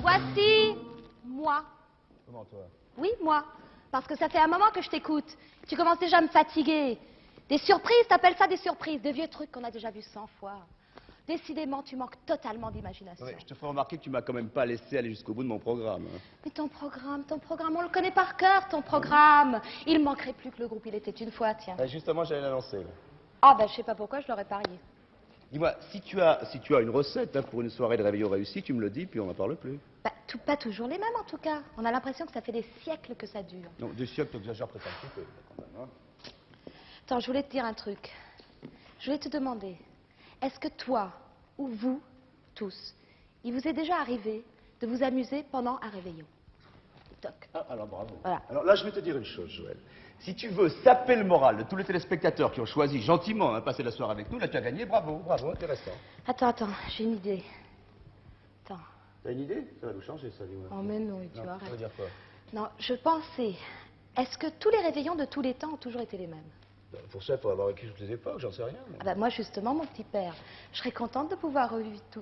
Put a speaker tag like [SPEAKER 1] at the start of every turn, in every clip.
[SPEAKER 1] Voici moi.
[SPEAKER 2] Comment toi?
[SPEAKER 1] Oui, moi. Parce que ça fait un moment que je t'écoute. Tu commences déjà à me fatiguer. Des surprises, t'appelles ça des surprises? De vieux trucs qu'on a déjà vus 100 fois. Décidément, tu manques totalement d'imagination.
[SPEAKER 2] Oui, je te ferai remarquer que tu m'as quand même pas laissé aller jusqu'au bout de mon programme. Hein.
[SPEAKER 1] Mais ton programme, on le connaît par cœur, ton programme. Il manquerait plus que le groupe Il était une fois, tiens.
[SPEAKER 2] Justement, j'allais l'annoncer. Là.
[SPEAKER 1] Ah ben, je sais pas pourquoi, je l'aurais parié.
[SPEAKER 2] Dis-moi, si tu as une recette hein, pour une soirée de réveillon réussie, tu me le dis, puis on n'en parle plus.
[SPEAKER 1] Bah, pas toujours les mêmes, en tout cas. On a l'impression que ça fait des siècles que ça dure.
[SPEAKER 2] Non, des siècles, t'exagères peut-être un petit peu, quand même. Hein.
[SPEAKER 1] Attends, je voulais te dire un truc. Je voulais te demander, est-ce que toi, ou vous, tous, il vous est déjà arrivé de vous amuser pendant un réveillon? Toc.
[SPEAKER 2] Ah, alors bravo.
[SPEAKER 1] Voilà.
[SPEAKER 2] Alors là, je vais te dire une chose, Joël. Si tu veux saper le moral de tous les téléspectateurs qui ont choisi gentiment hein, passer la soirée avec nous, là, tu as gagné. Bravo, bravo, intéressant.
[SPEAKER 1] Attends, j'ai une idée. Attends.
[SPEAKER 2] T'as une idée? Ça va nous changer, ça, dis-moi.
[SPEAKER 1] Oh, mais non, tu
[SPEAKER 2] Non,
[SPEAKER 1] arrêtes.
[SPEAKER 2] ça veut dire quoi?
[SPEAKER 1] Non, je pensais, est-ce que tous les réveillons de tous les temps ont toujours été les mêmes?
[SPEAKER 2] Pour ça, il faut avoir vécu toutes les époques, j'en sais rien. Mais...
[SPEAKER 1] Ah ben moi, justement, mon petit père, je serais contente de pouvoir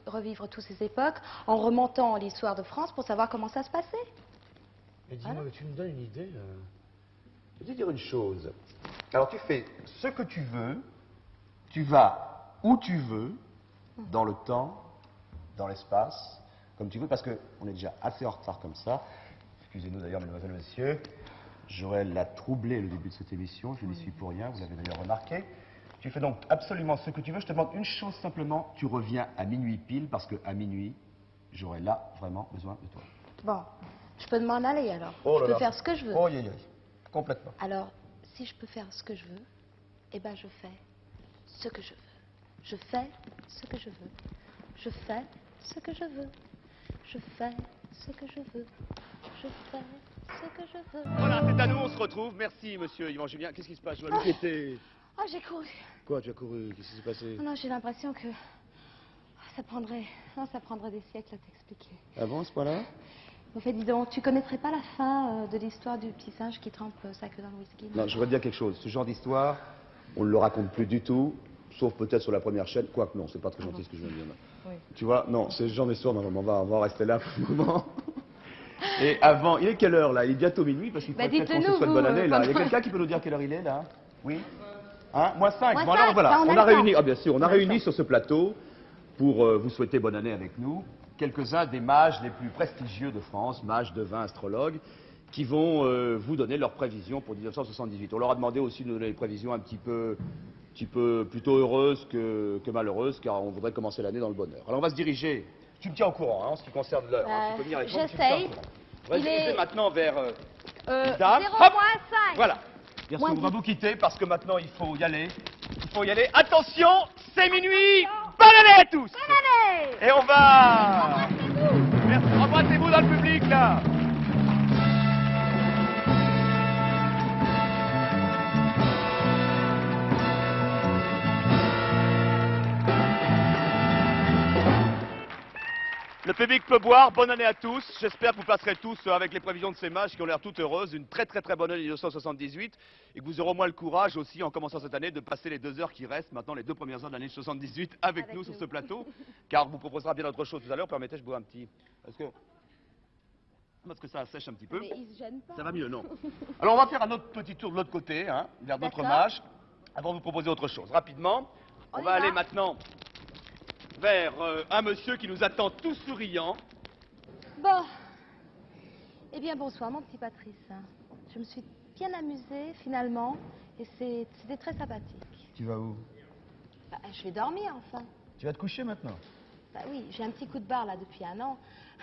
[SPEAKER 1] revivre toutes ces époques en remontant l'histoire de France pour savoir comment ça se passait.
[SPEAKER 2] Mais dis-moi, tu me donnes une idée. Je vais te dire une chose. Alors, tu fais ce que tu veux, tu vas où tu veux, dans le temps, dans l'espace, comme tu veux, parce qu'on est déjà assez en retard comme ça. Excusez-nous d'ailleurs, mesdemoiselles et messieurs. Joël l'a troublé le début de cette émission, je n'y suis pour rien, vous l'avez d'ailleurs remarqué. Tu fais donc absolument ce que tu veux. Je te demande une chose simplement, tu reviens à minuit pile, parce qu'à minuit, j'aurai là vraiment besoin de toi.
[SPEAKER 1] Bon, je peux m'en aller alors.
[SPEAKER 2] Oh
[SPEAKER 1] Je
[SPEAKER 2] là
[SPEAKER 1] peux
[SPEAKER 2] là.
[SPEAKER 1] faire ce que je veux.
[SPEAKER 2] Oh, complètement.
[SPEAKER 1] Alors, si je peux faire ce que je veux, eh ben je fais ce que je veux. Je fais ce que je veux. Je fais ce que je veux. Je fais ce que je veux. Je fais ce que je veux.
[SPEAKER 2] Voilà, c'est à nous, on se retrouve. Merci, monsieur Yvan Julien. Qu'est-ce qui se passe? Je dois m'inquiéter.
[SPEAKER 1] Oh, j'ai couru.
[SPEAKER 2] Quoi, tu as couru? Qu'est-ce qui s'est passé?
[SPEAKER 1] Non, j'ai l'impression que ça prendrait des siècles à t'expliquer.
[SPEAKER 2] Ah bon, ce point-là?
[SPEAKER 1] En fait, dis donc, tu connaîtrais pas la fin de l'histoire du petit singe qui trempe sa queue dans le whisky?
[SPEAKER 2] Non, je voudrais te dire quelque chose. Ce genre d'histoire, on ne le raconte plus du tout, sauf peut-être sur la première chaîne. Quoique non, c'est pas très gentil ce que je viens de dire.
[SPEAKER 1] Oui.
[SPEAKER 2] Tu vois, non, c'est ce genre d'histoire, normalement, on va rester là pour le moment. Et avant, il est quelle heure là? Il est bientôt minuit parce qu'il faut peut-être qu'on se souhaite bonne année là. Il y a quelqu'un qui peut nous dire quelle heure il est là? Oui? Hein? Moins 5.
[SPEAKER 1] Moins
[SPEAKER 2] Bon, alors
[SPEAKER 1] 5,
[SPEAKER 2] voilà,
[SPEAKER 1] ça, on
[SPEAKER 2] on
[SPEAKER 1] a
[SPEAKER 2] a
[SPEAKER 1] le temps.
[SPEAKER 2] réuni, ah bien sûr, on a
[SPEAKER 1] On a le
[SPEAKER 2] réuni
[SPEAKER 1] temps.
[SPEAKER 2] sur ce plateau pour vous souhaiter bonne année avec nous quelques-uns des mages les plus prestigieux de France, mages, devins, astrologues, qui vont vous donner leurs prévisions pour 1978. On leur a demandé aussi de donner des prévisions un petit peu plutôt heureuses que malheureuses, car on voudrait commencer l'année dans le bonheur. Alors on va se diriger. Tu me tiens au courant hein, en ce qui concerne l'heure. hein. Tu peux venir avec moi, tu me tiens au
[SPEAKER 1] J'essaye.
[SPEAKER 2] courant. On va se diriger maintenant vers
[SPEAKER 1] 0
[SPEAKER 2] Dame.
[SPEAKER 1] moins
[SPEAKER 2] Hop
[SPEAKER 1] 5.
[SPEAKER 2] Voilà. Bien sûr,
[SPEAKER 1] Moins
[SPEAKER 2] on va
[SPEAKER 1] 10.
[SPEAKER 2] vous quitter parce que maintenant il faut y aller. Il faut y aller. Attention, c'est minuit. Bonne année à tous.
[SPEAKER 1] Allez.
[SPEAKER 2] Et on va... Merci. Embrassez-vous dans le public là. Le public peut boire, bonne année à tous. J'espère que vous passerez tous avec les prévisions de ces mages qui ont l'air toutes heureuses. Une très bonne année 1978 et que vous aurez au moins le courage aussi en commençant cette année de passer les 2 heures qui restent, maintenant les 2 premières heures de l'année 78 avec nous sur ce plateau. Car on vous proposera bien autre chose tout à l'heure. Permettez, je bois un petit... Parce que ça sèche un petit peu.
[SPEAKER 1] Mais il se gêne pas.
[SPEAKER 2] Ça va mieux, non? Alors on va faire un autre petit tour de l'autre côté, hein, vers d'autres
[SPEAKER 1] D'accord.
[SPEAKER 2] mages, avant de vous proposer autre chose. Rapidement, on
[SPEAKER 1] y
[SPEAKER 2] va
[SPEAKER 1] va.
[SPEAKER 2] aller maintenant vers un monsieur qui nous attend tout souriant.
[SPEAKER 1] Bon. Eh bien, bonsoir, mon petit Patrice. Je me suis bien amusée, finalement, et c'était très sympathique.
[SPEAKER 2] Tu vas où?
[SPEAKER 1] Bah, je vais dormir, enfin.
[SPEAKER 2] Tu vas te coucher maintenant?
[SPEAKER 1] Bah oui, j'ai un petit coup de barre, là, depuis 1 an.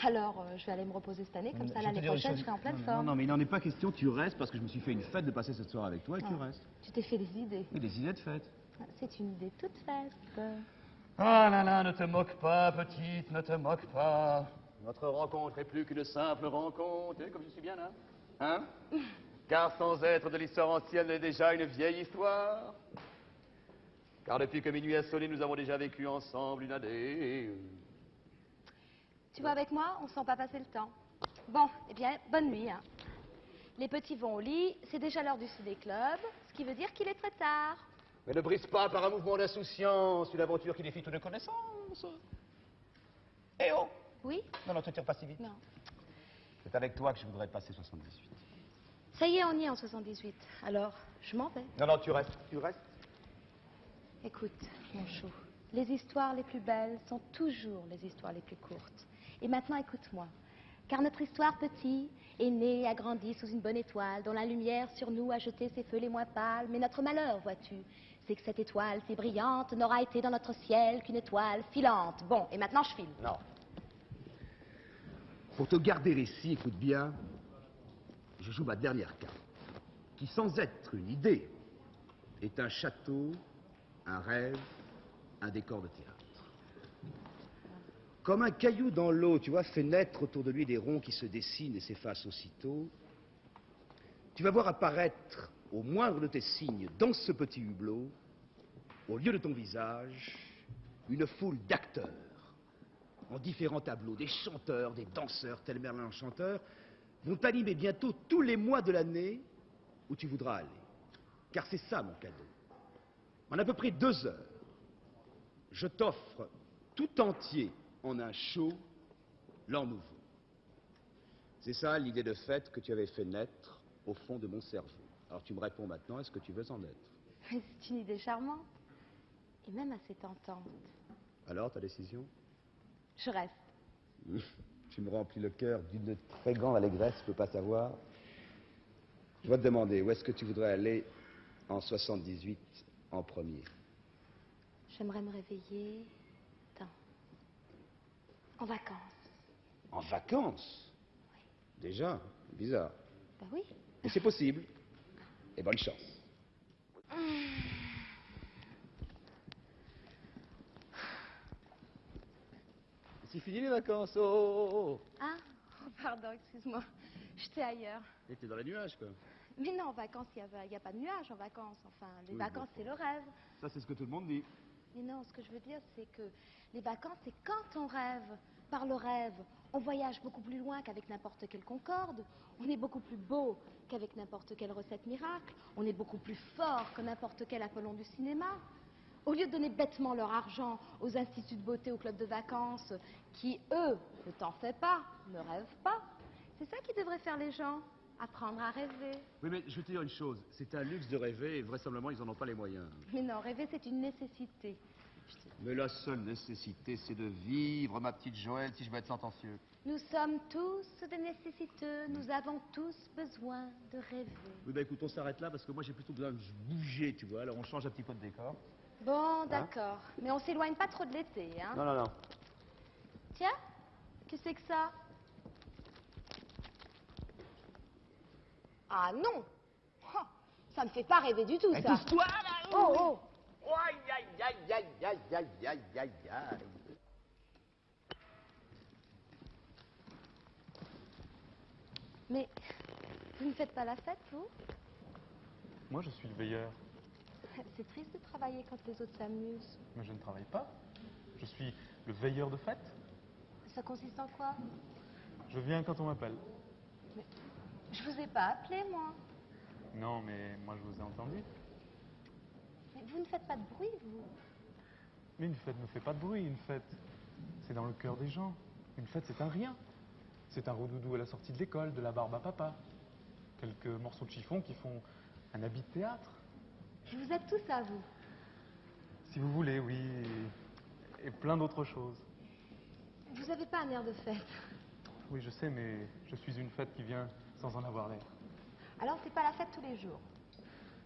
[SPEAKER 1] Alors, je vais aller me reposer cette année, comme ça, l'année prochaine, je serai en pleine forme.
[SPEAKER 2] Non, mais il n'en est pas question, tu restes parce que je me suis fait une fête de passer cette soirée avec toi et tu restes.
[SPEAKER 1] Tu t'es fait des idées.
[SPEAKER 2] Oui, des idées de fête.
[SPEAKER 1] C'est une idée toute faite.
[SPEAKER 2] Ah là là, ne te moque pas, petite, ne te moque pas. Notre rencontre est plus qu'une simple rencontre. Tu sais comme je suis bien là? Hein? Car sans être de l'histoire ancienne, elle est déjà une vieille histoire. Car depuis que minuit a sonné, nous avons déjà vécu ensemble une année.
[SPEAKER 1] Tu vas avec moi? On sent pas passer le temps. Bon, eh bien, bonne nuit. Hein. Les petits vont au lit, c'est déjà l'heure du ciné-club, ce qui veut dire qu'il est très tard.
[SPEAKER 2] Mais ne brise pas par un mouvement d'insouciance une aventure qui défie toute connaissance. Eh oh!
[SPEAKER 1] Oui?
[SPEAKER 2] Non, non, tu tires pas si vite.
[SPEAKER 1] Non.
[SPEAKER 2] C'est avec toi que je voudrais passer 78.
[SPEAKER 1] Ça y est, on y est en 78. Alors, je m'en vais.
[SPEAKER 2] Non, non, tu restes. Tu restes.
[SPEAKER 1] Écoute, mon chou, les histoires les plus belles sont toujours les histoires les plus courtes. Et maintenant, écoute-moi. Car notre histoire, petit, est née et a grandi sous une bonne étoile, dont la lumière sur nous a jeté ses feux les moins pâles. Mais notre malheur, vois-tu, c'est que cette étoile si brillante n'aura été dans notre ciel qu'une étoile filante. Bon, et maintenant je file.
[SPEAKER 2] Non. Pour te garder ici, écoute bien, je joue ma dernière carte, qui sans être une idée, est un château, un rêve, un décor de théâtre. Comme un caillou dans l'eau, tu vois, fait naître autour de lui des ronds qui se dessinent et s'effacent aussitôt, tu vas voir apparaître, au moindre de tes signes, dans ce petit hublot, au lieu de ton visage, une foule d'acteurs, en différents tableaux, des chanteurs, des danseurs, tel Merlin l'Enchanteur, vont t'animer bientôt tous les mois de l'année où tu voudras aller. Car c'est ça mon cadeau. En à peu près 2 heures, je t'offre tout entier en un show l'an nouveau. C'est ça l'idée de fête que tu avais fait naître au fond de mon cerveau. Alors tu me réponds maintenant, est-ce que tu veux en être?
[SPEAKER 1] C'est une idée charmante. Et même assez tentante.
[SPEAKER 2] Alors, ta décision?
[SPEAKER 1] Je reste.
[SPEAKER 2] Tu me remplis le cœur d'une très grande allégresse, je peux pas savoir. Je vais te demander, où est-ce que tu voudrais aller en 78 en premier?
[SPEAKER 1] J'aimerais me réveiller en vacances.
[SPEAKER 2] En vacances?
[SPEAKER 1] Oui.
[SPEAKER 2] Déjà? Bizarre.
[SPEAKER 1] Ben oui.
[SPEAKER 2] Mais c'est possible. Et bonne chance. C'est fini les vacances, oh, oh, oh.
[SPEAKER 1] Ah, oh, pardon, excuse-moi. J'étais ailleurs.
[SPEAKER 2] Et t'es dans les nuages, quoi.
[SPEAKER 1] Mais non, en vacances, il n'y a pas de nuages en vacances. Enfin, les
[SPEAKER 2] Oui,
[SPEAKER 1] vacances,
[SPEAKER 2] bon.
[SPEAKER 1] c'est le rêve.
[SPEAKER 2] Ça, c'est ce que tout le monde dit.
[SPEAKER 1] Mais non, ce que je veux dire, c'est que les vacances, c'est quand on rêve. Par le rêve, on voyage beaucoup plus loin qu'avec n'importe quelle concorde. On est beaucoup plus beau qu'avec n'importe quelle recette miracle. On est beaucoup plus fort que n'importe quel Apollon du cinéma. Au lieu de donner bêtement leur argent aux instituts de beauté, aux clubs de vacances, qui, eux, ne t'en fais pas, ne rêvent pas. C'est ça qui devrait faire les gens, apprendre à rêver.
[SPEAKER 2] Oui, mais je vais te dire une chose. C'est un luxe de rêver et vraisemblablement, ils n'en ont pas les moyens.
[SPEAKER 1] Mais non, rêver, c'est une nécessité.
[SPEAKER 2] Mais la seule nécessité, c'est de vivre, ma petite Joëlle, si je veux être sentencieux.
[SPEAKER 1] Nous sommes tous des nécessiteux, nous avons tous besoin de rêver.
[SPEAKER 2] Oui, ben écoute, on s'arrête là parce que moi, j'ai plutôt besoin de bouger, tu vois. Alors, on change un petit peu de décor.
[SPEAKER 1] Bon, d'accord. Mais on s'éloigne pas trop de l'été, hein?
[SPEAKER 2] Non, non, non.
[SPEAKER 1] Tiens, qu'est-ce que c'est que ça? Ah non! Oh, ça me fait pas rêver du tout, ça.
[SPEAKER 2] Pousse-toi, là!
[SPEAKER 1] Oh, oh!
[SPEAKER 2] Aïe, aïe, aïe, aïe, aïe, aïe, aïe, aïe, aïe.
[SPEAKER 1] Mais vous ne faites pas la fête, vous?
[SPEAKER 3] Moi, je suis le veilleur,
[SPEAKER 1] C'est triste de travailler quand les autres s'amusent.
[SPEAKER 3] mais je ne travaille pas. Je suis le veilleur de fête.
[SPEAKER 1] Ça consiste en quoi?
[SPEAKER 3] Je viens quand on m'appelle.
[SPEAKER 1] Mais je vous ai pas appelé, moi.
[SPEAKER 3] Non, mais moi, je vous ai entendu.
[SPEAKER 1] Mais vous ne faites pas de bruit, vous.
[SPEAKER 3] Mais une fête ne fait pas de bruit. Une fête, c'est dans le cœur des gens. Une fête, c'est un rien. C'est un rodoudou à la sortie de l'école, de la barbe à papa. Quelques morceaux de chiffon qui font un habit de théâtre.
[SPEAKER 1] Et vous êtes tout ça, vous.
[SPEAKER 3] Si vous voulez, oui. Et plein d'autres choses.
[SPEAKER 1] Vous avez pas un air de fête.
[SPEAKER 3] Oui, je sais, mais je suis une fête qui vient sans en avoir l'air.
[SPEAKER 1] Alors, c'est pas la fête tous les jours.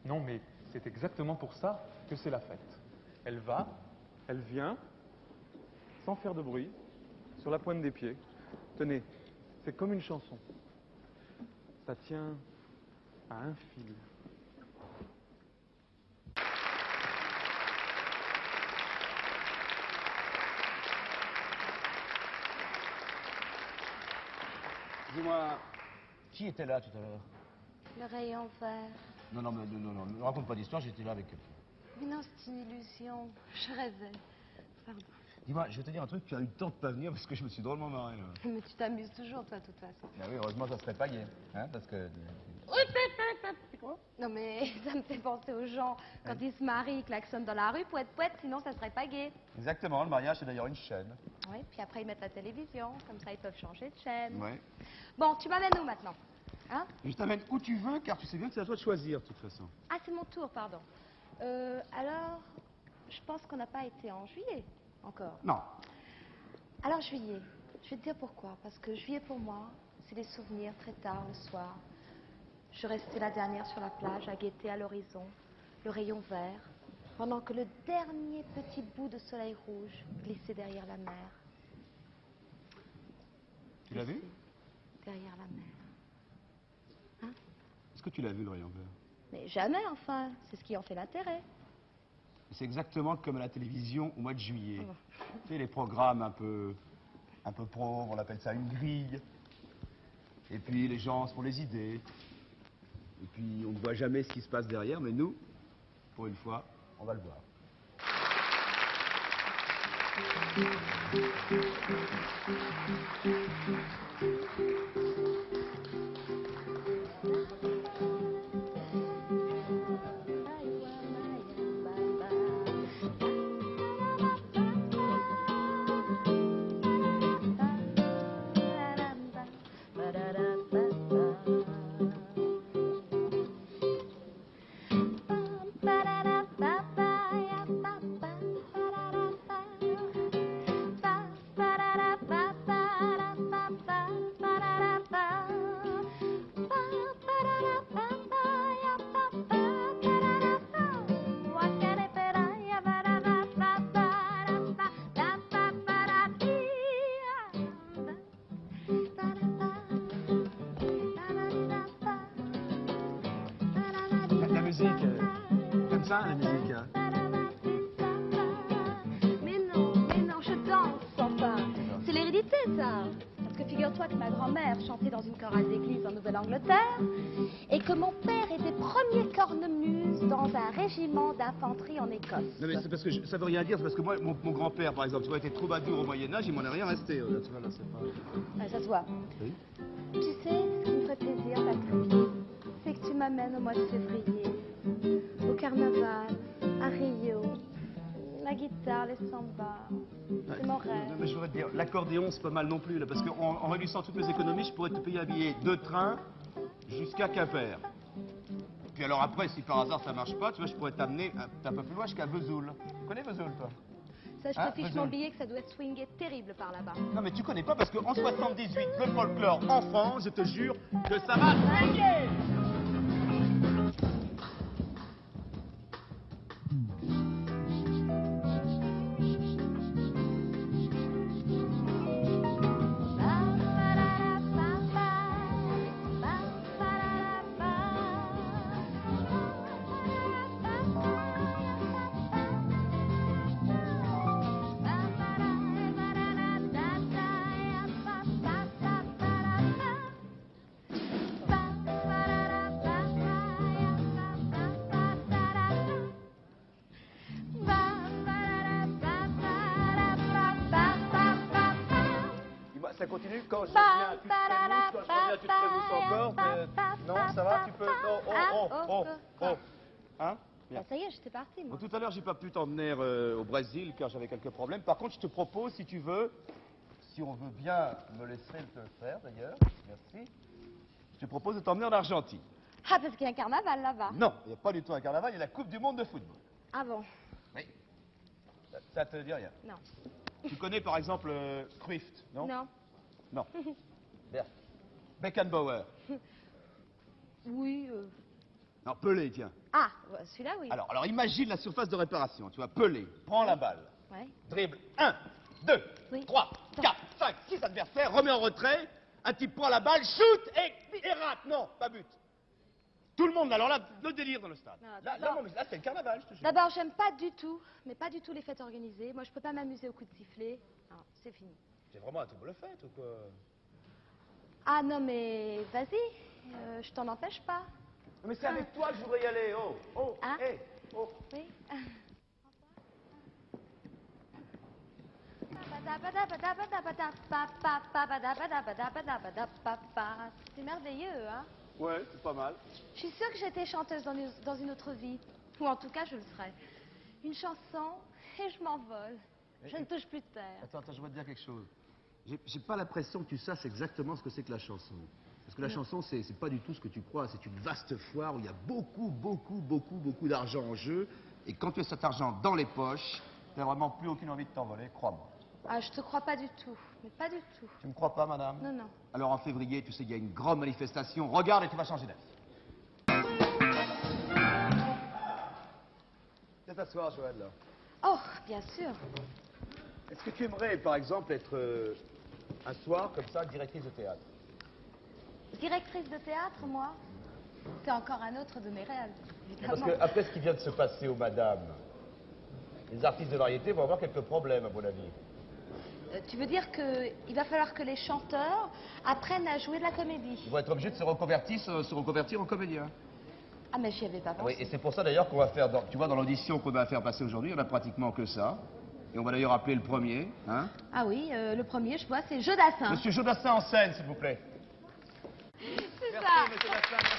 [SPEAKER 3] Non, mais c'est exactement pour ça que c'est la fête. Elle va, elle vient, sans faire de bruit, sur la pointe des pieds. Tenez, c'est comme une chanson. Ça tient à un fil.
[SPEAKER 2] Dis-moi, qui était là tout à l'heure?
[SPEAKER 1] Le rayon vert.
[SPEAKER 2] Non, non, mais non, ne raconte pas d'histoire, j'étais là avec eux.
[SPEAKER 1] Mais non, c'est une illusion. Je rêvais. Pardon.
[SPEAKER 2] Dis-moi, je vais te dire un truc, tu as eu le temps de pas venir parce que je me suis drôlement marré, là.
[SPEAKER 1] Mais tu t'amuses toujours, toi, de toute façon.
[SPEAKER 2] Ah oui, heureusement, ça serait pas gay, hein, parce que... C'est quoi?
[SPEAKER 1] Non mais ça me fait penser aux gens quand ils se marient, ils klaxonnent dans la rue, poète poète, sinon ça serait pas gay.
[SPEAKER 2] Exactement, le mariage c'est d'ailleurs une chaîne.
[SPEAKER 1] Oui, puis après ils mettent la télévision, comme ça ils peuvent changer de chaîne.
[SPEAKER 2] Ouais.
[SPEAKER 1] Bon, tu m'amènes où maintenant? Hein?
[SPEAKER 2] Je t'amène où tu veux, car tu sais bien que c'est à toi de choisir, de toute façon.
[SPEAKER 1] Ah, c'est mon tour, pardon. Alors, je pense qu'on n'a pas été en juillet encore.
[SPEAKER 2] Non.
[SPEAKER 1] Alors juillet, je vais te dire pourquoi. Parce que juillet pour moi, c'est des souvenirs très tard le soir. Je restais la dernière sur la plage à guetter à l'horizon le rayon vert, pendant que le dernier petit bout de soleil rouge glissait derrière la mer.
[SPEAKER 2] Tu l'as vu?
[SPEAKER 1] Glissait derrière la mer. Hein?
[SPEAKER 2] Est-ce que tu l'as vu, le rayon vert?
[SPEAKER 1] Mais jamais, enfin. C'est ce qui en fait l'intérêt.
[SPEAKER 2] C'est exactement comme à la télévision au mois de juillet.
[SPEAKER 1] Oh.
[SPEAKER 2] Tu sais, les programmes un peu pauvres, on appelle ça une grille. Et puis les gens se font les idées. Et puis on ne voit jamais ce qui se passe derrière, mais nous, pour une fois, on va le voir. La musique, comme ça, la musique. Hein.
[SPEAKER 1] Mais non, je danse, enfin. C'est l'hérédité, ça. Parce que figure-toi que ma grand-mère chantait dans une chorale d'église en Nouvelle-Angleterre et que mon père était premier cornemuse dans un régiment d'infanterie en Écosse.
[SPEAKER 2] Non, mais c'est parce que ça veut rien dire, c'est parce que moi, mon grand-père, par exemple, tu vois, était troubadour au Moyen-Âge, il m'en est rien resté. Là, tu vois, là, c'est pas...
[SPEAKER 1] Ouais, ça se voit.
[SPEAKER 2] Oui.
[SPEAKER 1] Tu sais, ce qui me ferait plaisir, Patrick, c'est que tu m'amènes au mois de février, au carnaval, à Rio, la guitare, les sambas. C'est mon rêve.
[SPEAKER 2] Non, mais je voudrais te dire, l'accordéon, c'est pas mal non plus, là, parce qu'en réunissant toutes mes économies, je pourrais te payer un billet de train jusqu'à Quimper. Et puis alors après, si par hasard ça marche pas, tu vois, je pourrais t'amener un peu plus loin jusqu'à Vesoul. Tu connais Vesoul, toi?
[SPEAKER 1] Ça, je
[SPEAKER 2] Hein,
[SPEAKER 1] te fiche
[SPEAKER 2] Vesoul.
[SPEAKER 1] mon billet que ça doit être swingué terrible par là-bas.
[SPEAKER 2] Non, mais tu connais pas, parce qu'en 78, le folklore en France, je te jure que ça va swinguer. Dis-moi, ça continue quand je viens, tu te prémousses, quand je reviens, tu te prémousses encore. Non, ça va, tu peux... Oh. Hein? Bien.
[SPEAKER 1] Bah, ça y est, j'étais partie, moi.
[SPEAKER 2] Bon, tout à l'heure, j'ai pas pu t'emmener au Brésil car j'avais quelques problèmes. Par contre, je te propose, si tu veux, si on veut bien me laisser te le faire d'ailleurs, merci, je te propose de t'emmener en Argentine.
[SPEAKER 1] Ah, parce qu'il y a un carnaval là-bas.
[SPEAKER 2] Non, il n'y a pas du tout un carnaval, il y a la Coupe du Monde de football.
[SPEAKER 1] Ah bon?
[SPEAKER 2] Oui. Ça te dit rien.
[SPEAKER 1] Non.
[SPEAKER 2] Tu connais par exemple Cruyff, non?
[SPEAKER 1] Non.
[SPEAKER 2] Non. Bien. Beckenbauer.
[SPEAKER 1] Oui.
[SPEAKER 2] Non, Pelé, tiens.
[SPEAKER 1] Ah, celui-là, oui.
[SPEAKER 2] Alors imagine la surface de réparation. Tu vois, Pelé, prends la balle.
[SPEAKER 1] Ouais.
[SPEAKER 2] Dribble 1, 2,
[SPEAKER 1] Oui.
[SPEAKER 2] 3, 4, 5, 6 adversaires, remet en retrait, un type prend la balle, shoot et rate. Non, pas but. Tout le monde, alors là, le délire dans le stade.
[SPEAKER 1] Non,
[SPEAKER 2] Là,
[SPEAKER 1] d'abord-
[SPEAKER 2] là, c'est le carnaval, je te jure.
[SPEAKER 1] D'abord, j'aime pas du tout, mais pas du tout les fêtes organisées. Moi, je peux pas m'amuser au coup de sifflet. Non, c'est fini.
[SPEAKER 2] C'est vraiment un double fête ou quoi?
[SPEAKER 1] Ah non, mais vas-y, je t'en empêche pas.
[SPEAKER 2] Mais c'est avec toi que je voudrais y aller, oh,
[SPEAKER 1] Hein?
[SPEAKER 2] hé, oh.
[SPEAKER 1] Oui. C'est merveilleux, hein?
[SPEAKER 2] Ouais, c'est pas mal.
[SPEAKER 1] Je suis sûre que j'étais chanteuse dans une autre vie. Ou en tout cas, je le serais. Une chanson et je m'envole. Je ne touche plus de terre.
[SPEAKER 2] Attends, je vais te dire quelque chose. J'ai pas l'impression que tu saches exactement ce que c'est que la chanson. Parce que la chanson, c'est pas du tout ce que tu crois. C'est une vaste foire où il y a beaucoup d'argent en jeu. Et quand tu as cet argent dans les poches, tu n'as vraiment plus aucune envie de t'envoler, crois-moi.
[SPEAKER 1] Ah, je te crois pas du tout. Mais pas du tout.
[SPEAKER 2] Tu me crois pas, madame?
[SPEAKER 1] Non, non.
[SPEAKER 2] Alors en février, tu sais, il y a une grande manifestation. Regarde et tu vas changer d'avis. Viens t'asseoir, Joël, là.
[SPEAKER 1] Oh, bien sûr.
[SPEAKER 2] Est-ce que tu aimerais, par exemple, être un soir, comme ça, directrice de théâtre?
[SPEAKER 1] Directrice de théâtre, moi. C'est encore un autre de mes rêves,
[SPEAKER 2] Parce
[SPEAKER 1] évidemment.
[SPEAKER 2] qu'après ce qui vient de se passer aux madames, les artistes de variété vont avoir quelques problèmes, à mon avis.
[SPEAKER 1] Tu veux dire qu'il va falloir que les chanteurs apprennent à jouer de la comédie?
[SPEAKER 2] Ils vont être obligés de se reconvertir en comédiens.
[SPEAKER 1] Ah, mais j'y avais pas pensé.
[SPEAKER 2] Oui, et c'est pour ça d'ailleurs qu'on va faire, tu vois, dans l'audition qu'on va faire passer aujourd'hui, on a pratiquement que ça. Et on va d'ailleurs appeler le premier, hein.
[SPEAKER 1] Ah oui, le premier, je vois, c'est Jodassin.
[SPEAKER 2] Monsieur Jodassin en scène, s'il vous plaît.
[SPEAKER 1] C'est
[SPEAKER 2] Merci,
[SPEAKER 1] ça.
[SPEAKER 2] monsieur Jodassin, merci.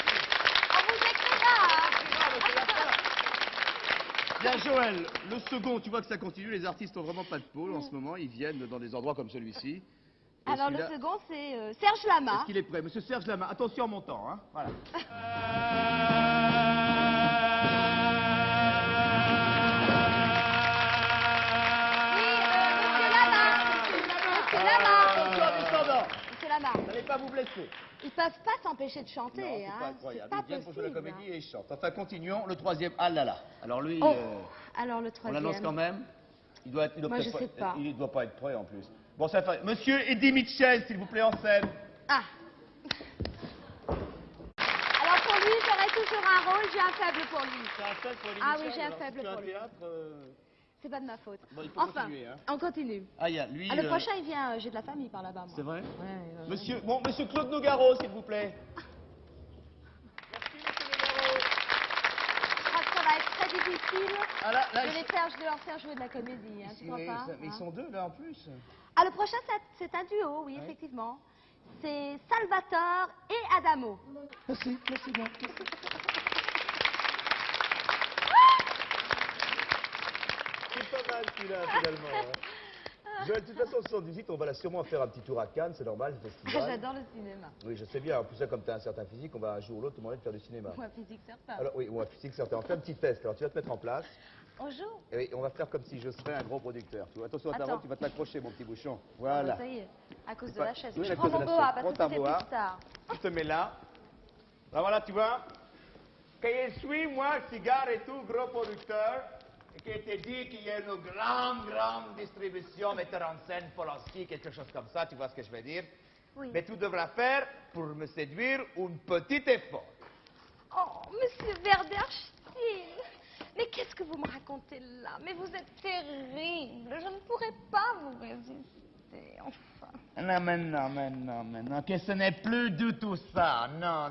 [SPEAKER 1] On vous écrira, hein.
[SPEAKER 2] Bien, Joël, le second, tu vois que ça continue, les artistes ont vraiment pas de pôle en ce moment, ils viennent dans des endroits comme celui-ci. Et
[SPEAKER 1] Alors, le
[SPEAKER 2] celui-là-
[SPEAKER 1] second, c'est Serge Lama.
[SPEAKER 2] Est-ce qu'il est prêt? Monsieur Serge Lama, attention en montant, hein. Voilà.
[SPEAKER 1] Monsieur Lama.
[SPEAKER 2] Attention en descendant.
[SPEAKER 1] Monsieur Lama.
[SPEAKER 2] N'allez pas vous blesser.
[SPEAKER 1] Ils peuvent pas s'empêcher de chanter,
[SPEAKER 2] Non, c'est
[SPEAKER 1] hein.
[SPEAKER 2] pas incroyable.
[SPEAKER 1] C'est pas
[SPEAKER 2] Ils viennent pour jouer la
[SPEAKER 1] possible,
[SPEAKER 2] comédie et ils chantent. Enfin, continuons. Le troisième, ah là là. Alors lui,
[SPEAKER 1] Oh, alors le
[SPEAKER 2] on
[SPEAKER 1] troisième.
[SPEAKER 2] l'annonce quand même. Il doit
[SPEAKER 1] Moi,
[SPEAKER 2] peut-être
[SPEAKER 1] je sais pas.
[SPEAKER 2] Il doit pas être prêt en plus. Bon, ça fait. Monsieur Eddie Mitchell, s'il vous plaît, en scène.
[SPEAKER 1] Ah. Alors pour lui, j'aurai toujours un rôle, j'ai un faible pour lui.
[SPEAKER 2] C'est un scène pour Eddie
[SPEAKER 1] Ah
[SPEAKER 2] Mitchell,
[SPEAKER 1] oui, j'ai un
[SPEAKER 2] alors,
[SPEAKER 1] faible
[SPEAKER 2] c'est
[SPEAKER 1] pour lui.
[SPEAKER 2] théâtre.
[SPEAKER 1] C'est pas de ma faute.
[SPEAKER 2] Bon, il faut
[SPEAKER 1] Enfin,
[SPEAKER 2] continuer, hein.
[SPEAKER 1] on continue.
[SPEAKER 2] Ah, il y a lui.
[SPEAKER 1] Ah, le prochain, il vient, j'ai de la famille par là-bas, moi.
[SPEAKER 2] C'est vrai.
[SPEAKER 1] Ouais.
[SPEAKER 2] Monsieur Claude Nougaro, s'il vous plaît. Merci, monsieur Nougaro.
[SPEAKER 1] Je crois que ça va être très difficile
[SPEAKER 2] Ah là,
[SPEAKER 1] de leur faire jouer de la comédie, hein, tu crois pas
[SPEAKER 2] mais ils
[SPEAKER 1] hein
[SPEAKER 2] sont deux là en plus.
[SPEAKER 1] Ah, le prochain, c'est un duo, oui, effectivement. C'est Salvatore et Adamo.
[SPEAKER 2] Merci. C'est pas mal celui-là, finalement. Hein. Joël, de toute façon, 78, on va là sûrement faire un petit tour à Cannes, c'est normal, le
[SPEAKER 1] Ah,
[SPEAKER 2] festival.
[SPEAKER 1] j'adore le cinéma.
[SPEAKER 2] Oui, je sais bien. En plus, ça, comme tu as un certain physique, on va un jour ou l'autre demander de faire du cinéma.
[SPEAKER 1] Ou un physique certain.
[SPEAKER 2] Alors, oui, ou un physique certain. On fait un petit test. Alors, tu vas te mettre en place.
[SPEAKER 1] On joue.
[SPEAKER 2] Et oui, on va faire comme si je serais un gros producteur. Tu vois, attention à ta
[SPEAKER 1] Attends.
[SPEAKER 2] robe, tu vas t'accrocher, mon petit bouchon.
[SPEAKER 1] Ah,
[SPEAKER 2] Voilà.
[SPEAKER 1] ça y est, à cause de
[SPEAKER 2] pas-
[SPEAKER 1] la chaise.
[SPEAKER 2] oui,
[SPEAKER 1] Je
[SPEAKER 2] à
[SPEAKER 1] prends
[SPEAKER 2] cause de
[SPEAKER 1] mon
[SPEAKER 2] la
[SPEAKER 1] boa
[SPEAKER 2] chaise.
[SPEAKER 1] parce
[SPEAKER 2] Prends
[SPEAKER 1] que
[SPEAKER 2] ta
[SPEAKER 1] ça fait
[SPEAKER 2] boa.
[SPEAKER 1] plus tard.
[SPEAKER 2] Tu te mets là. Ben voilà, tu vois. Que je suis, moi, cigare et tout, gros producteur, et que te dit qu'il y a une grande distribution, metteur en scène, Polanski, quelque chose comme ça, tu vois ce que je veux dire?
[SPEAKER 1] Oui.
[SPEAKER 2] Mais tu devras faire, pour me séduire, un petit effort.
[SPEAKER 1] Oh, monsieur Werderstein, mais qu'est-ce que vous me racontez là? Mais vous êtes terrible. Je ne pourrais pas vous résister, enfin.
[SPEAKER 2] Non, que ce n'est plus du tout ça. Non.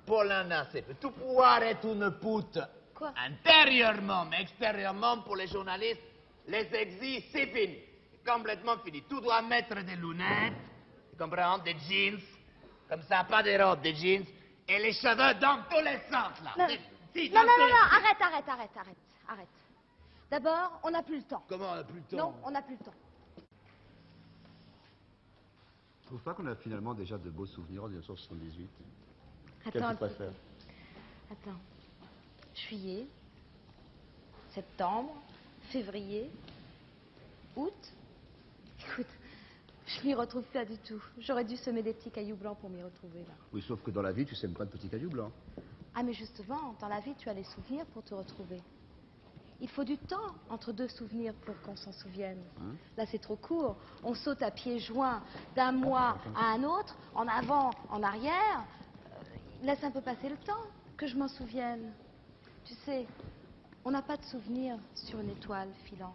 [SPEAKER 2] Paulina, c'est tout pouvoir est une pute.
[SPEAKER 1] Quoi?
[SPEAKER 2] Intérieurement, mais extérieurement, pour les journalistes, les exils, c'est fini. C'est complètement fini. Tu dois mettre des lunettes, tu comprends, des jeans, comme ça, pas des robes, des jeans, et les cheveux dans tous les sens, là.
[SPEAKER 1] Non,
[SPEAKER 2] Si,
[SPEAKER 1] non,
[SPEAKER 2] dans tous les-
[SPEAKER 1] arrête. D'abord, on n'a plus le temps.
[SPEAKER 2] Comment on n'a plus le temps?
[SPEAKER 1] Non, on n'a plus le temps.
[SPEAKER 2] Je trouve pas qu'on a finalement déjà de beaux souvenirs en 1978. Quel
[SPEAKER 1] Attends,
[SPEAKER 2] tu préfères?
[SPEAKER 1] Attends. Juillet, septembre, février, août. Écoute, je m'y retrouve pas du tout. J'aurais dû semer des petits cailloux blancs pour m'y retrouver là.
[SPEAKER 2] Oui, sauf que dans la vie, tu sèmes pas de petits cailloux blancs.
[SPEAKER 1] Ah mais justement, dans la vie, tu as les souvenirs pour te retrouver. Il faut du temps entre deux souvenirs pour qu'on s'en souvienne.
[SPEAKER 2] Hein?
[SPEAKER 1] Là, c'est trop court. On saute à pieds joints d'un mois à un autre, en avant, en arrière. Laisse un peu passer le temps, que je m'en souvienne. Tu sais, on n'a pas de souvenir sur une étoile filante.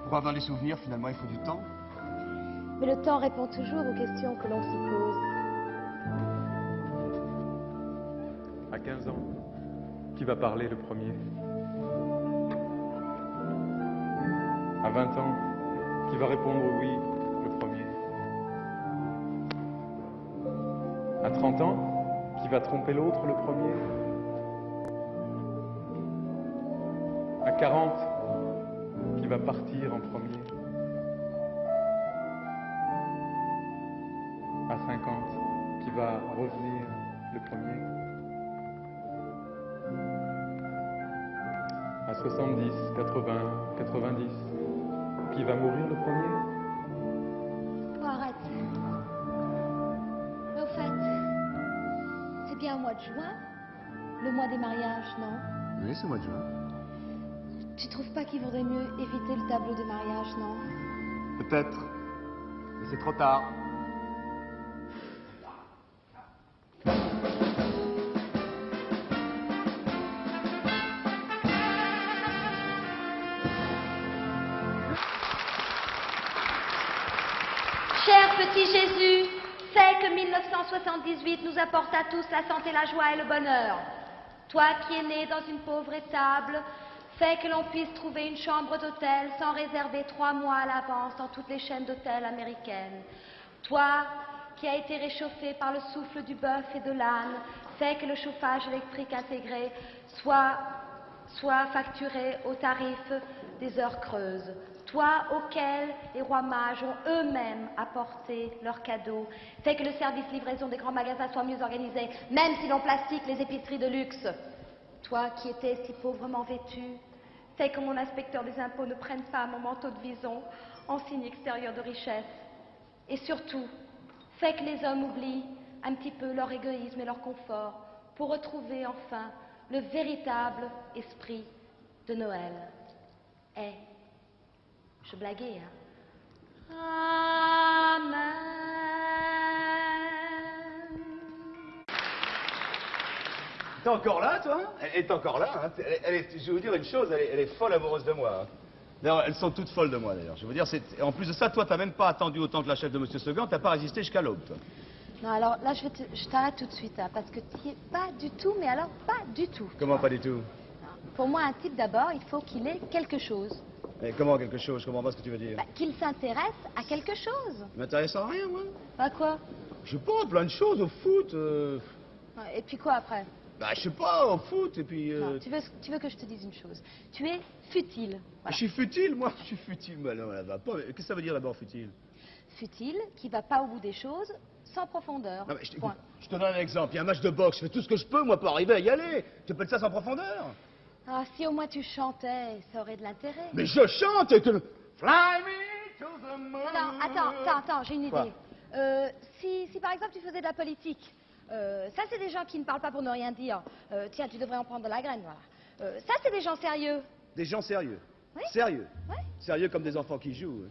[SPEAKER 2] Pour avoir les souvenirs, finalement, il faut du temps.
[SPEAKER 1] Mais le temps répond toujours aux questions que l'on se pose.
[SPEAKER 3] À 15 ans, qui va parler le premier? À 20 ans, qui va répondre oui le premier. À 30 ans, qui va tromper l'autre le premier. À 40, qui va partir en premier. À 50, qui va revenir le premier. À 70, 80, 90, qui va mourir le premier.
[SPEAKER 1] Oh, arrête. Mais au fait, c'est bien au mois de juin, le mois des mariages, non?
[SPEAKER 2] Oui, c'est moi de juin.
[SPEAKER 1] Tu trouves pas qu'il vaudrait mieux éviter le tableau des mariages, non?
[SPEAKER 2] Peut-être. Mais c'est trop tard.
[SPEAKER 1] Cher petit Jésus, sais que 1978 nous apporte à tous la santé, la joie et le bonheur. Toi qui es né dans une pauvre étable, fais que l'on puisse trouver une chambre d'hôtel sans réserver 3 mois à l'avance dans toutes les chaînes d'hôtels américaines. Toi qui as été réchauffé par le souffle du bœuf et de l'âne, fais que le chauffage électrique intégré soit facturé au tarif des heures creuses. Toi auquel les rois mages ont eux-mêmes apporté leurs cadeaux, fais que le service livraison des grands magasins soit mieux organisé, même si l'on plastique les épiceries de luxe. Toi qui étais si pauvrement vêtu, fais que mon inspecteur des impôts ne prenne pas mon manteau de vison en signe extérieur de richesse. Et surtout, fais que les hommes oublient un petit peu leur égoïsme et leur confort pour retrouver enfin le véritable esprit de Noël. Eh, je blaguais, hein. Amen.
[SPEAKER 2] T'es encore là, toi? Elle est encore là, hein. Je vais vous dire une chose, elle est folle amoureuse de moi. Hein. D'ailleurs, elles sont toutes folles de moi, d'ailleurs. Je veux dire, en plus de ça, toi, t'as même pas attendu autant que la chef de Monsieur Seguin, t'as pas résisté jusqu'à l'aube, toi.
[SPEAKER 1] Non, alors là, je t'arrête tout de suite, hein, parce que tu es pas du tout, mais alors pas du tout.
[SPEAKER 2] Comment pas du tout?
[SPEAKER 1] Non. Pour moi, un type, d'abord, il faut qu'il ait quelque chose.
[SPEAKER 2] Mais comment quelque chose? Je comprends pas ce que tu veux dire.
[SPEAKER 1] Bah, qu'il s'intéresse à quelque chose.
[SPEAKER 2] Je m'intéresse à rien, moi.
[SPEAKER 1] À quoi?
[SPEAKER 2] Je sais pas, plein de choses, au foot.
[SPEAKER 1] Et puis quoi après?
[SPEAKER 2] Bah, je sais pas, au foot, et puis...
[SPEAKER 1] Non, tu veux que je te dise une chose. Tu es futile. Voilà.
[SPEAKER 2] Je suis futile, moi? Je suis futile, mais non, elle va pas. Qu'est-ce que ça veut dire, d'abord, futile?
[SPEAKER 1] Futile, qui va pas au bout des choses, sans profondeur.
[SPEAKER 2] Non, mais
[SPEAKER 1] Point.
[SPEAKER 2] je te donne un exemple. Il y a un match de boxe, je fais tout ce que je peux, moi, pour arriver à y aller. Tu appelles ça sans profondeur?
[SPEAKER 1] Ah, si au moins tu chantais, ça aurait de l'intérêt.
[SPEAKER 2] Mais je chante et que... Fly me to the moon.
[SPEAKER 1] Non, attends, j'ai une
[SPEAKER 2] Quoi?
[SPEAKER 1] idée. Si par exemple tu faisais de la politique, ça c'est des gens qui ne parlent pas pour ne rien dire. Tiens, tu devrais en prendre de la graine, voilà. Ça c'est des gens sérieux.
[SPEAKER 2] Des gens sérieux.
[SPEAKER 1] Oui.
[SPEAKER 2] Sérieux.
[SPEAKER 1] Ouais.
[SPEAKER 2] Sérieux comme des enfants qui jouent. Hein.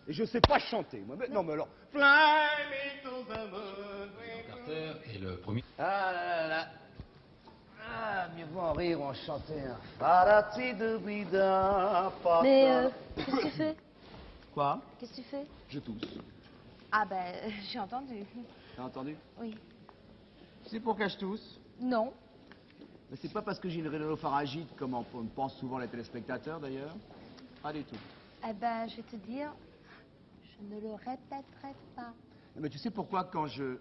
[SPEAKER 2] Et je sais pas chanter, moi. Mais, non, mais alors... Fly me to the moon.
[SPEAKER 4] Carter est le premier.
[SPEAKER 2] Ah là là là. Ah, mieux vaut en rire ou en chanter. Hein. Paratidubida,
[SPEAKER 1] Mais qu'est-ce que tu fais?
[SPEAKER 2] Quoi?
[SPEAKER 1] Qu'est-ce que tu fais?
[SPEAKER 2] Je tousse.
[SPEAKER 1] Ah ben, j'ai entendu.
[SPEAKER 2] T'as entendu?
[SPEAKER 1] Oui.
[SPEAKER 2] Tu sais pourquoi je tousse?
[SPEAKER 1] Non.
[SPEAKER 2] Mais c'est pas parce que j'ai une rhinopharyngite, comme on pense souvent les téléspectateurs d'ailleurs. Pas du tout.
[SPEAKER 1] Eh ben, je vais te dire, je ne le répéterai pas.
[SPEAKER 2] Mais tu sais pourquoi quand j'ai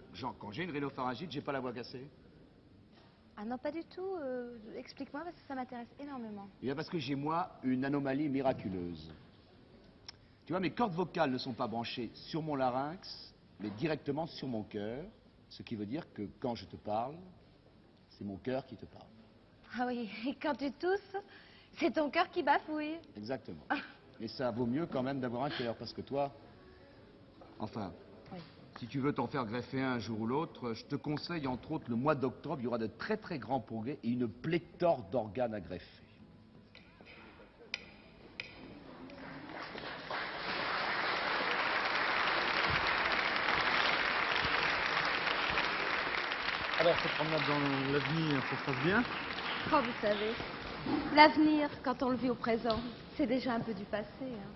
[SPEAKER 2] une rhinopharyngite, j'ai pas la voix cassée?
[SPEAKER 1] Ah non, pas du tout. Explique-moi parce que ça m'intéresse énormément.
[SPEAKER 2] Eh bien parce que j'ai moi une anomalie miraculeuse. Tu vois, mes cordes vocales ne sont pas branchées sur mon larynx, mais directement sur mon cœur. Ce qui veut dire que quand je te parle, c'est mon cœur qui te parle.
[SPEAKER 1] Ah oui, et quand tu tousses, c'est ton cœur qui bafouille.
[SPEAKER 2] Exactement. Et ça vaut mieux quand même d'avoir un cœur, parce que toi, enfin,
[SPEAKER 1] Oui.
[SPEAKER 2] si tu veux t'en faire greffer un jour ou l'autre, je te conseille entre autres le mois d'octobre, il y aura de très très grands progrès et une pléthore d'organes à greffer.
[SPEAKER 3] Alors, cette promenade dans l'avenir, ça se passe bien?
[SPEAKER 1] Oh, vous savez, l'avenir, quand on le vit au présent, c'est déjà un peu du passé. Hein.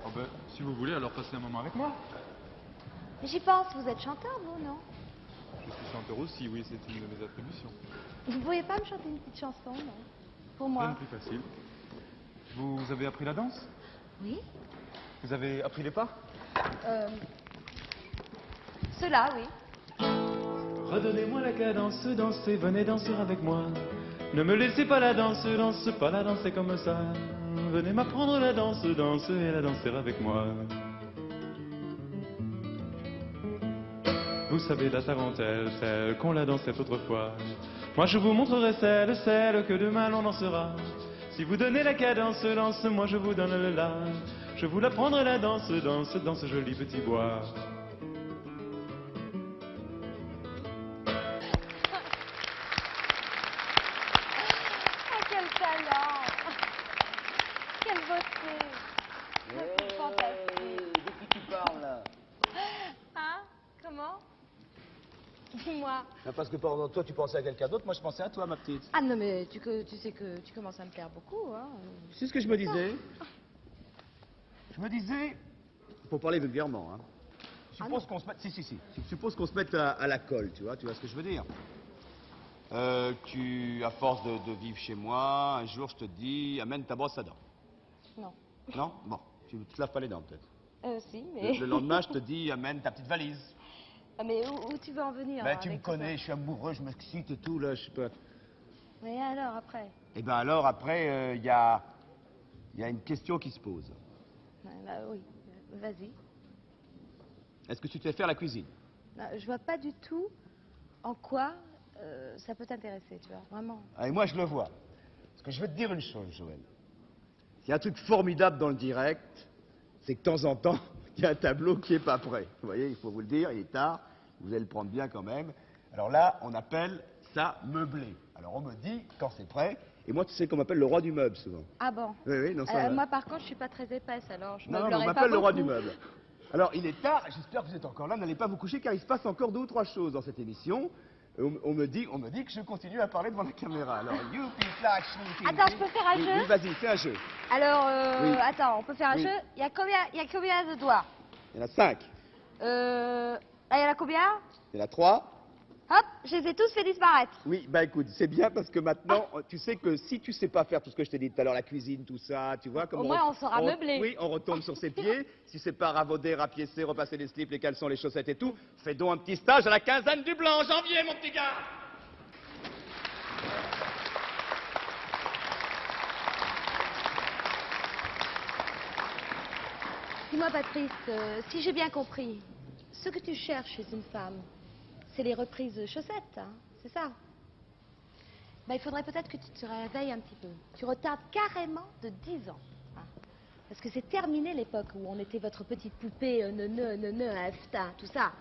[SPEAKER 3] Oh ben, si vous voulez, alors passez un moment avec moi.
[SPEAKER 1] Mais j'y pense, vous êtes chanteur, vous, non?
[SPEAKER 3] Je suis chanteur aussi, oui, c'est une de mes attributions.
[SPEAKER 1] Vous pourriez pas me chanter une petite chanson, non? Pour
[SPEAKER 3] Rien
[SPEAKER 1] moi.
[SPEAKER 3] de plus facile. Vous avez appris la danse?
[SPEAKER 1] Oui?
[SPEAKER 3] Vous avez appris les pas?
[SPEAKER 1] Cela, oui.
[SPEAKER 3] Redonnez-moi la cadence, dansez, venez danser avec moi. Ne me laissez pas la danse, danse pas la danser comme ça. Venez m'apprendre la danse, danse et la danser avec moi. Vous savez la tarentelle, celle qu'on la dansait autrefois. Moi je vous montrerai celle que demain l'on dansera. Si vous donnez la cadence, danse, moi je vous donne le la. Je vous l'apprendrai la danse, danse, dans ce joli petit bois.
[SPEAKER 1] Oh, quel talent! Quelle beauté! C'est fantastique.
[SPEAKER 2] De qui tu parles là?
[SPEAKER 1] Hein? Comment? Dis-moi.
[SPEAKER 2] Parce que pendant toi tu pensais à quelqu'un d'autre, moi je pensais à toi ma petite.
[SPEAKER 1] Ah non, mais tu sais que tu commences à me plaire beaucoup, hein.
[SPEAKER 2] C'est ce que je me disais. Je me disais, pour parler vulgairement, hein. Suppose qu'on se mette, si. Suppose qu'on se mette à la colle, tu vois ce que je veux dire. À force de vivre chez moi, un jour je te dis, amène ta brosse à dents.
[SPEAKER 1] Non.
[SPEAKER 2] Non? Bon, tu te laves pas les dents peut-être.
[SPEAKER 1] Si, mais...
[SPEAKER 2] Le lendemain, je te dis, amène ta petite valise.
[SPEAKER 1] Ah, mais où tu veux en venir?
[SPEAKER 2] Ben, tu me
[SPEAKER 1] avec tout
[SPEAKER 2] connais,
[SPEAKER 1] ça?
[SPEAKER 2] je suis amoureux, je m'excite et tout, là, je sais pas.
[SPEAKER 1] Mais alors, après?
[SPEAKER 2] Eh ben alors, après, il y a une question qui se pose.
[SPEAKER 1] Ouais, bah oui, vas-y.
[SPEAKER 2] Est-ce que tu te fais faire la cuisine?
[SPEAKER 1] Non, je vois pas du tout en quoi ça peut t'intéresser, tu vois, vraiment.
[SPEAKER 2] Ah, et moi, je le vois. Parce que je vais te dire une chose, Joël. Il y a un truc formidable dans le direct, c'est que de temps en temps, il y a un tableau qui est pas prêt. Vous voyez, il faut vous le dire, il est tard, vous allez le prendre bien quand même. Alors là, on appelle ça meubler. Alors on me dit quand c'est prêt, et moi tu sais qu'on m'appelle le roi du meuble souvent.
[SPEAKER 1] Ah bon?
[SPEAKER 2] Oui, non, ça va.
[SPEAKER 1] Moi, par contre, je suis pas très épaisse, alors je
[SPEAKER 2] Non, on
[SPEAKER 1] meublerai pas
[SPEAKER 2] m'appelle le roi
[SPEAKER 1] beaucoup.
[SPEAKER 2] du meuble. Alors il est tard, j'espère que vous êtes encore là, n'allez pas vous coucher car il se passe encore 2 ou 3 choses dans cette émission. On me dit que je continue à parler devant la caméra. Alors, youpi, flash, youpi.
[SPEAKER 1] Attends, je peux faire un
[SPEAKER 2] Oui,
[SPEAKER 1] jeu?
[SPEAKER 2] oui, vas-y, fais un jeu.
[SPEAKER 1] Alors,
[SPEAKER 2] Oui.
[SPEAKER 1] attends, on peut faire un
[SPEAKER 2] Oui.
[SPEAKER 1] jeu? Il y a combien de doigts?
[SPEAKER 2] Il y en a 5.
[SPEAKER 1] Là, il y en a combien?
[SPEAKER 2] Il y en a 3.
[SPEAKER 1] Hop, je les ai tous fait disparaître.
[SPEAKER 2] Oui, bah écoute, c'est bien parce que maintenant, tu sais que si tu sais pas faire tout ce que je t'ai dit tout à l'heure, la cuisine, tout ça, tu vois,
[SPEAKER 1] Au moins, on saura meubler.
[SPEAKER 2] Oui, on retombe sur ses pieds. Si c'est pas ravauder, rapiécer, repasser les slips, les caleçons, les chaussettes et tout, fais donc un petit stage à la quinzaine du blanc en janvier, mon petit gars.
[SPEAKER 1] Dis-moi, Patrice, si j'ai bien compris, ce que tu cherches chez une femme, c'est les reprises de chaussettes, hein, c'est ça? Ben, il faudrait peut-être que tu te réveilles un petit peu. Tu retardes carrément de 10 ans. Hein. Parce que c'est terminé l'époque où on était votre petite poupée, afta, tout ça.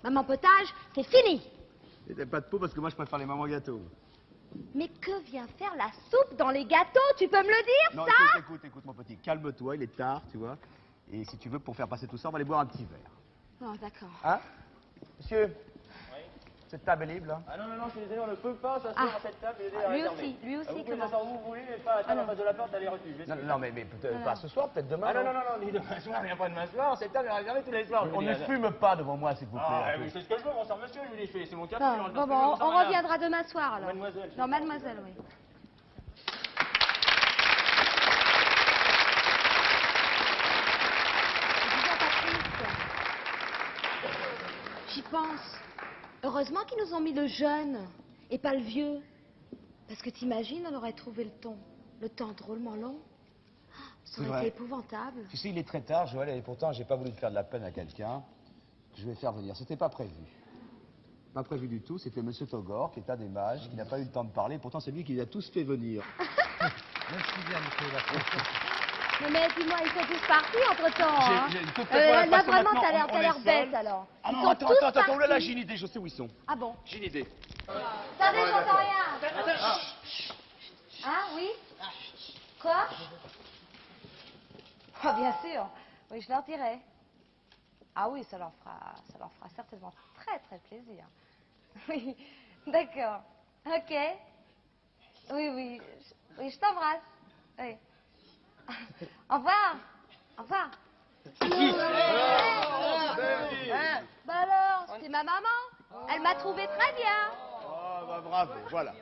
[SPEAKER 1] Maman potage, c'est fini.
[SPEAKER 2] Et t'as pas de peau parce que moi je préfère les mamans gâteaux.
[SPEAKER 1] Mais que vient faire la soupe dans les gâteaux? Tu peux me le dire,
[SPEAKER 2] Non,
[SPEAKER 1] ça?
[SPEAKER 2] écoute, mon petit, calme-toi, il est tard, tu vois. Et si tu veux, pour faire passer tout ça, on va aller boire un petit verre.
[SPEAKER 1] Oh, d'accord.
[SPEAKER 2] Hein? Monsieur? Oui? Cette table est libre, là?
[SPEAKER 5] Ah non, je suis désolé, on ne peut pas s'asseoir à cette table et les réserver.
[SPEAKER 1] Lui aussi,
[SPEAKER 5] Vous pouvez
[SPEAKER 1] comment?
[SPEAKER 5] s'asseoir où vous voulez, mais pas à la face de la porte, allez refuge.
[SPEAKER 2] Non, mais peut-être pas ce soir, peut-être demain.
[SPEAKER 5] Ah non, ni demain soir, il n'y a pas demain soir, cette table est réservée tous les soirs.
[SPEAKER 2] On ne fume pas devant moi, s'il vous plaît.
[SPEAKER 5] Ah,
[SPEAKER 2] en
[SPEAKER 5] mais
[SPEAKER 2] plus.
[SPEAKER 5] c'est ce que je veux, bonsoir monsieur, je lui dis, c'est mon café.
[SPEAKER 1] Bon, on reviendra demain soir, alors.
[SPEAKER 5] Mademoiselle.
[SPEAKER 1] Non, mademoiselle, oui. Dis-moi, Patrice, j'y pense. Heureusement qu'ils nous ont mis le jeune et pas le vieux. Parce que t'imagines, on aurait trouvé le temps drôlement long. Ça
[SPEAKER 2] C'est
[SPEAKER 1] aurait
[SPEAKER 2] vrai.
[SPEAKER 1] été épouvantable.
[SPEAKER 2] Tu sais, il est très tard, Joël, et pourtant, j'ai pas voulu te faire de la peine à quelqu'un. Je vais faire venir. C'était pas prévu. Pas prévu du tout. C'était Monsieur Togor, qui est un des mages, qui n'a pas eu le temps de parler. Pourtant, c'est lui qui les a tous fait venir. Merci bien, Monsieur Lafont.
[SPEAKER 1] Mais dis-moi, ils sont tous partis entre-temps. Hein.
[SPEAKER 2] J'ai une toute voilà,
[SPEAKER 1] Là,
[SPEAKER 2] parce que
[SPEAKER 1] vraiment,
[SPEAKER 2] maintenant,
[SPEAKER 1] t'as
[SPEAKER 2] on est
[SPEAKER 1] l'air
[SPEAKER 2] seul.
[SPEAKER 1] bête, alors.
[SPEAKER 2] Ah
[SPEAKER 1] Ils
[SPEAKER 2] non,
[SPEAKER 1] sont
[SPEAKER 2] attends,
[SPEAKER 1] tous
[SPEAKER 2] oh là là,
[SPEAKER 1] partis.
[SPEAKER 2] j'ai une idée, je sais où ils sont.
[SPEAKER 1] Ah bon?
[SPEAKER 2] J'ai une idée.
[SPEAKER 1] Attendez, j'entends rien. Hein, oui? Quoi? Ah, bien sûr. Oui, je leur dirai. Ah oui, ça leur fera certainement très, très plaisir. Oui, d'accord. Ok. Oui, je t'embrasse. Oui. Au revoir. Au revoir. Bah alors, c'était ma maman. Elle m'a trouvé très bien.
[SPEAKER 2] Oh, bah bravo, voilà.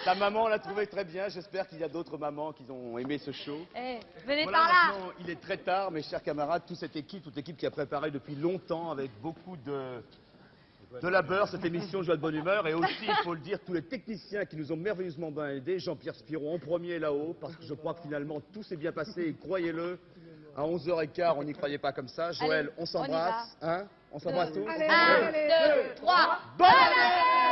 [SPEAKER 2] Ta maman l'a trouvé très bien. J'espère qu'il y a d'autres mamans qui ont aimé ce show.
[SPEAKER 1] Eh, venez
[SPEAKER 2] Voilà,
[SPEAKER 1] par là.
[SPEAKER 2] maintenant, il est très tard, mes chers camarades. Toute l'équipe qui a préparé depuis longtemps avec beaucoup de labeur cette émission Joie de bonne humeur. Et aussi, il faut le dire, tous les techniciens qui nous ont merveilleusement bien aidés. Jean-Pierre Spiron en premier là-haut, parce que je crois que finalement tout s'est bien passé. Et croyez-le, à 11h15, on n'y croyait pas comme ça. Joël,
[SPEAKER 1] Allez,
[SPEAKER 2] on s'embrasse. Hein, on s'embrasse tous.
[SPEAKER 1] 1, 2, 3.
[SPEAKER 2] Bonne année!